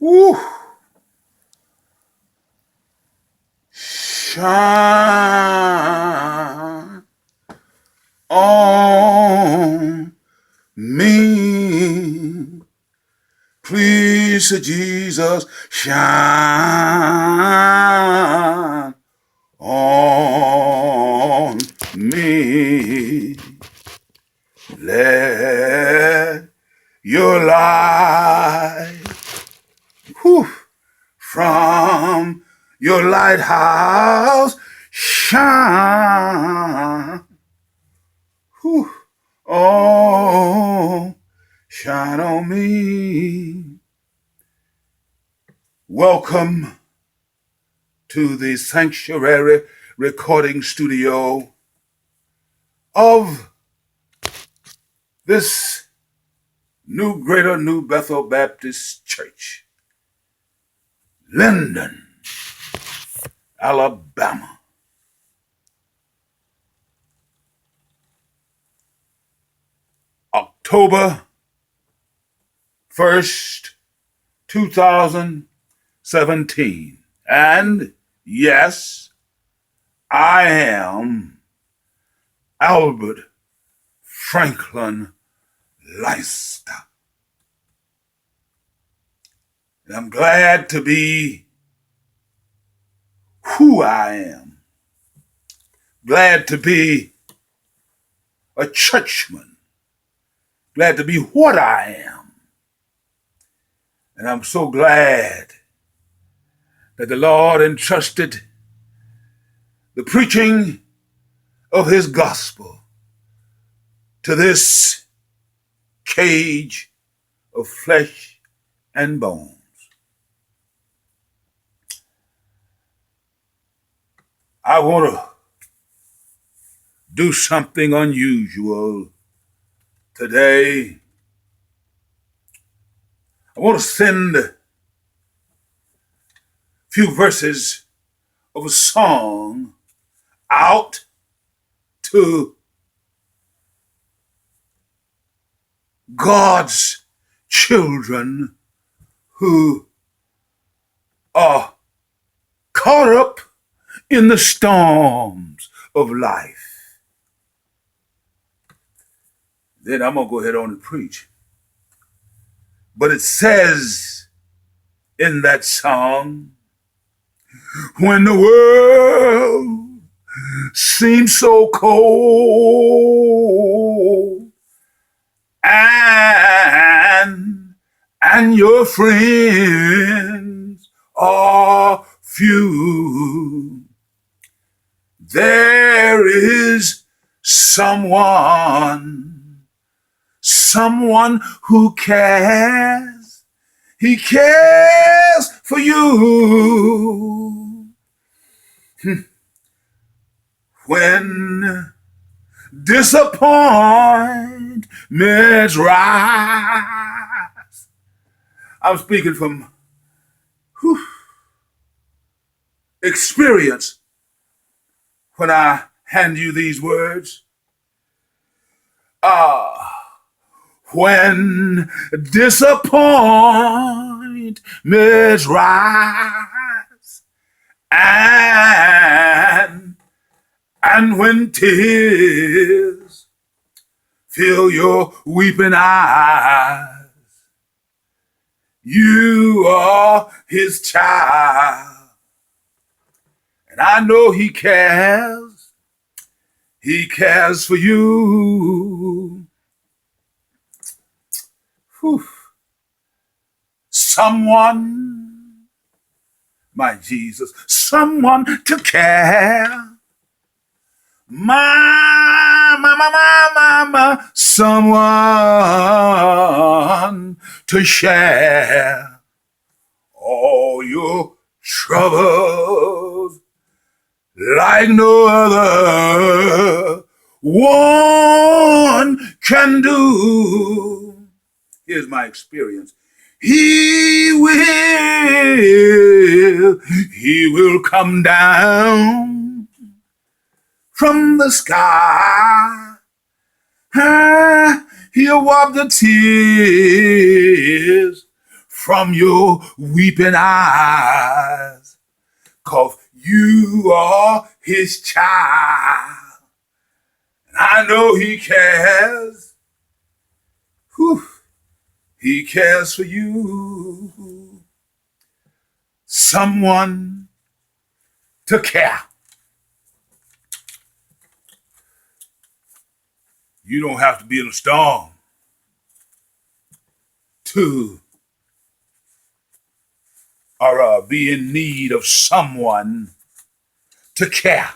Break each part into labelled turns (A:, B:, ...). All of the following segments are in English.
A: Woo! Shine on me. Please, Jesus, shine on me. Let your light whew, from your lighthouse shine. Whew, oh, shine on me. Welcome to the sanctuary recording studio of this Greater New Bethel Baptist Church, Linden, Alabama. October 1st, 2017. And yes, I am Albert Franklin Leicester. And I'm glad to be who I am. Glad to be a churchman. Glad to be what I am. And I'm so glad that the Lord entrusted the preaching of his gospel to this cage of flesh and bones. I want to do something unusual today. I want to send a few verses of a song out to God's children who are caught up in the storms of life. Then I'm going to go ahead on and preach. But it says in that song, when the world seems so cold and your friends are few, there is someone who cares. He cares for you. When disappointments rise, I'm speaking from experience when I hand you these words. When disappointments rise and when tears fill your weeping eyes, you are his child. And I know he cares. He cares for you. Whew. Someone, my Jesus, someone to care. Someone to share all your troubles like no other one can do. Here's my experience. He will come down from the sky. He'll wipe the tears from your weeping eyes, 'cause you are his child. And I know he cares. Whew. He cares for you. Someone to care. You don't have to be in a storm to or be in need of someone to care.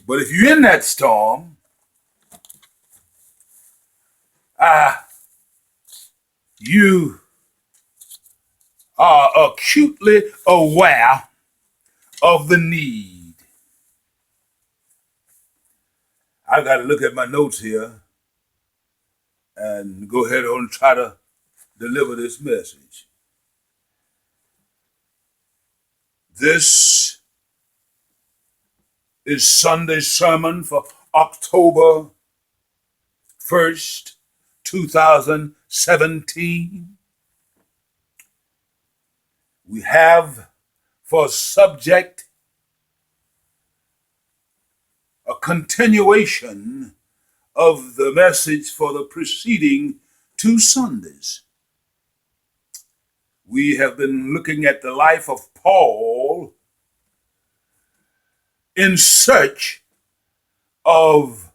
A: But if you're in that storm, you are acutely aware of the need. I got to look at my notes here and go ahead and try to deliver this message. This is Sunday's sermon for October 1st, 2017. We have for subject a continuation of the message for the preceding 2 Sundays. We have been looking at the life of Paul in search of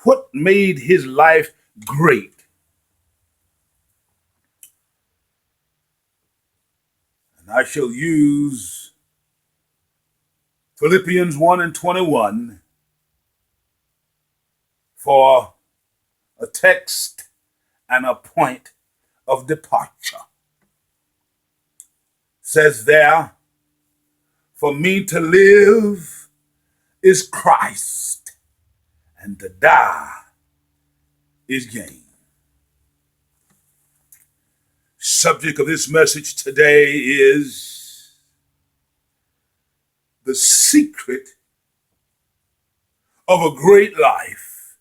A: what made his life great. And I shall use Philippians 1 and 21 for a text and a point of departure. Says there, for me to live is Christ, and to die is gain. Subject of this message today is the secret of a great life,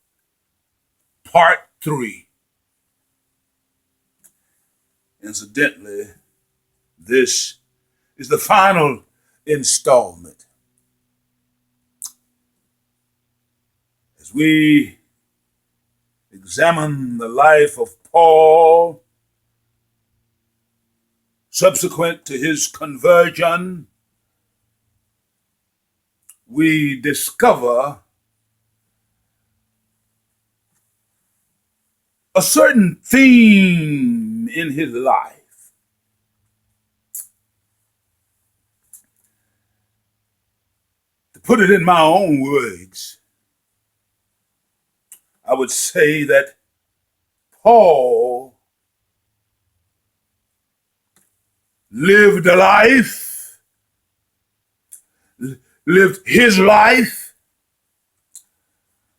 A: part 3. Incidentally, this is the final installment. As we examine the life of Paul, subsequent to his conversion, we discover a certain theme in his life. To put it in my own words, I would say that Paul lived his life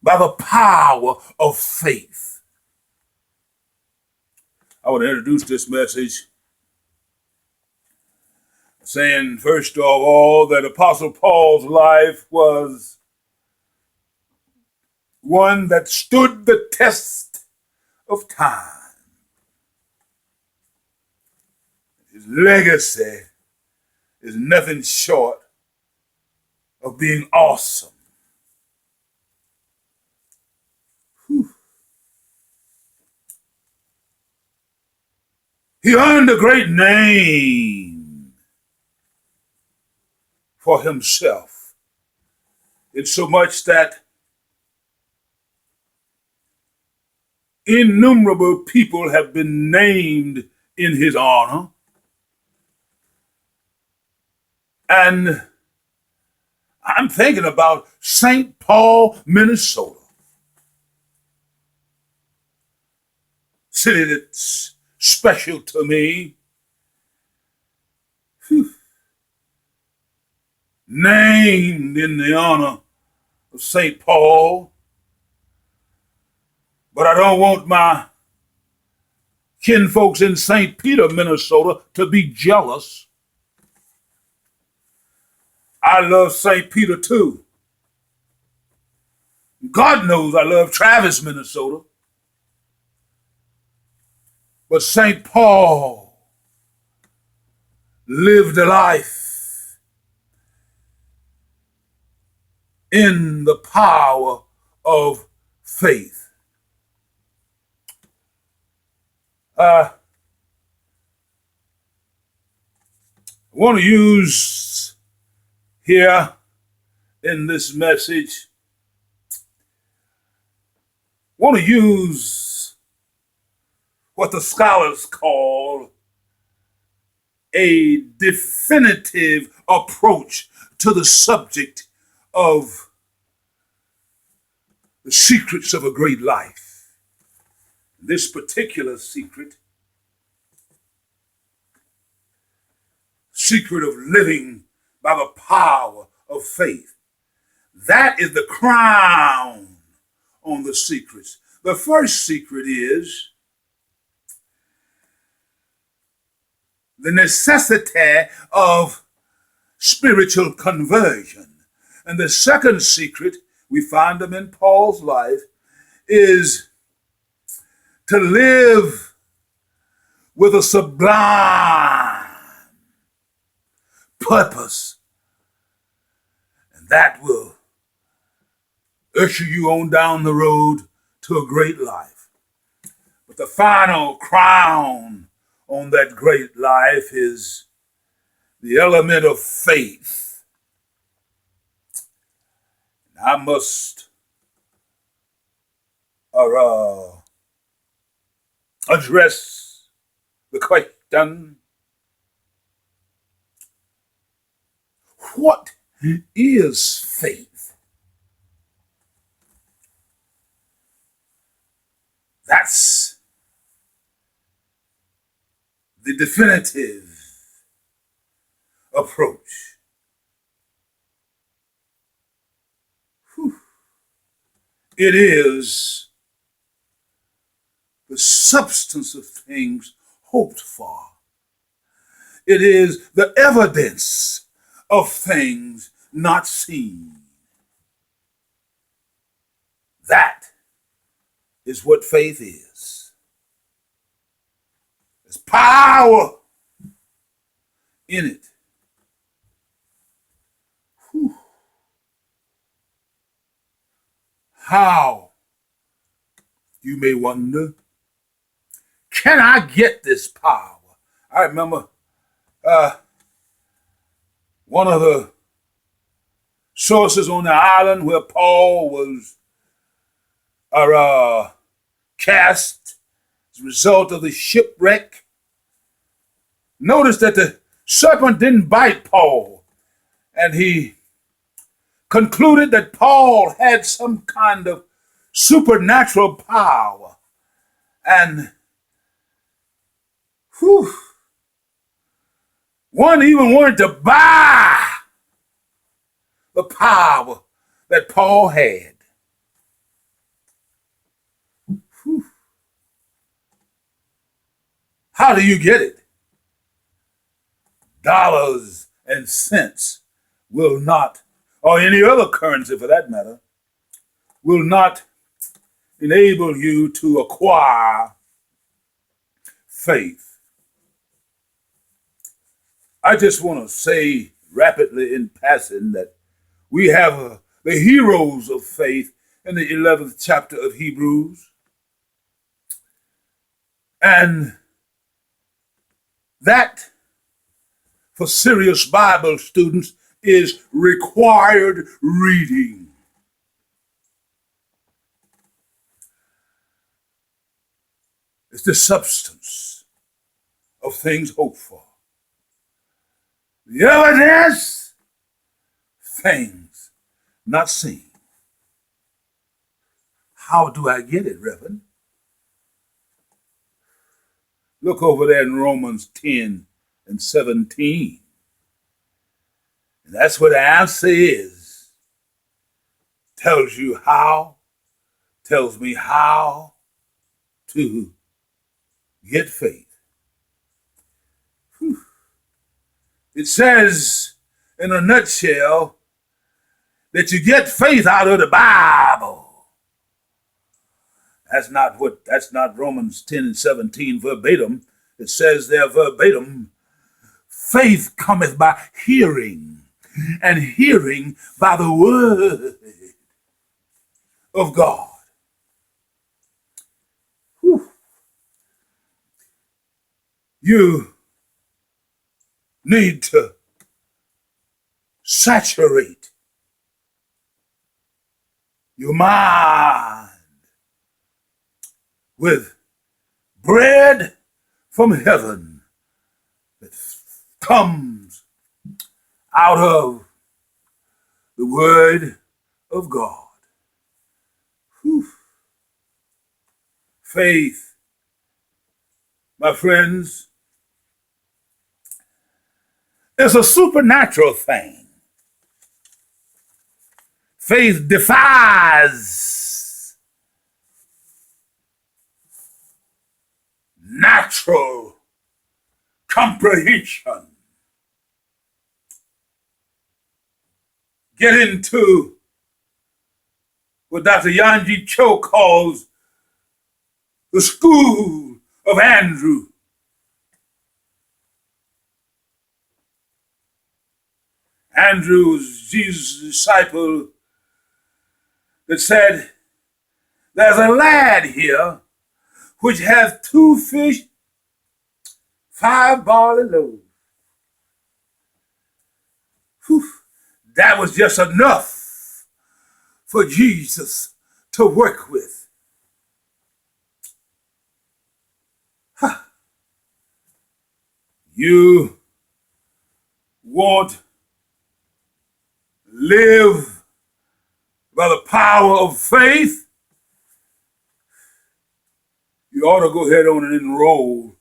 A: by the power of faith. I want to introduce this message saying, first of all, that Apostle Paul's life was one that stood the test of time. His legacy is nothing short of being awesome. Whew. He earned a great name for himself, in so much that innumerable people have been named in his honor. And I'm thinking about St. Paul, Minnesota, city that's special to me. Whew. Named in the honor of St. Paul. But I don't want my kinfolks in St. Peter, Minnesota to be jealous. I love St. Peter too. God knows I love Travis, Minnesota. But St. Paul lived a life in the power of faith. I want to use here in this message, want to use what the scholars call a definitive approach to the subject of the secrets of a great life. This particular secret of living by the power of faith, that is the crown on the secrets. The first secret is the necessity of spiritual conversion. And the second secret, we find them in Paul's life, is to live with a sublime purpose. And that will usher you on down the road to a great life. But the final crown on that great life is the element of faith. I must address the question, what is faith? That's the definitive approach. Whew. It is the substance of things hoped for. It is the evidence of things not seen. That is what faith is. There's power in it. Whew. How, you may wonder, can I get this power? I remember one of the sources on the island where Paul was cast as a result of the shipwreck. Notice that the serpent didn't bite Paul, and he concluded that Paul had some kind of supernatural power. And one even wanted to buy the power that Paul had. How do you get it? Dollars and cents will not, or any other currency for that matter, will not enable you to acquire faith. I just want to say rapidly in passing that we have the heroes of faith in the 11th chapter of Hebrews. And that, for serious Bible students, is required reading. It's the substance of things hoped for. The evidence, things not seen. How do I get it, Reverend? Look over there in Romans 10 and 17. And that's where the answer is. Tells you how, tells me how to get faith. Whew. It says in a nutshell that you get faith out of the Bible. That's not Romans 10 and 17 verbatim. It says there verbatim, faith cometh by hearing, and hearing by the word of God. Whew. You need to saturate your mind with bread from heaven that comes out of the word of God. Whew. Faith, my friends, is a supernatural thing. Faith defies natural comprehension. Get into what Dr. Yanji Cho calls the school of Andrew. Andrew was Jesus' disciple that said, there's a lad here which has 2 fish, 5 barley loaves. Whew. That was just enough for Jesus to work with. Huh. You won't live by the power of faith, you ought to go ahead on and enroll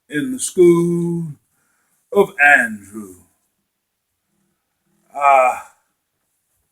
A: in the school of Andrew.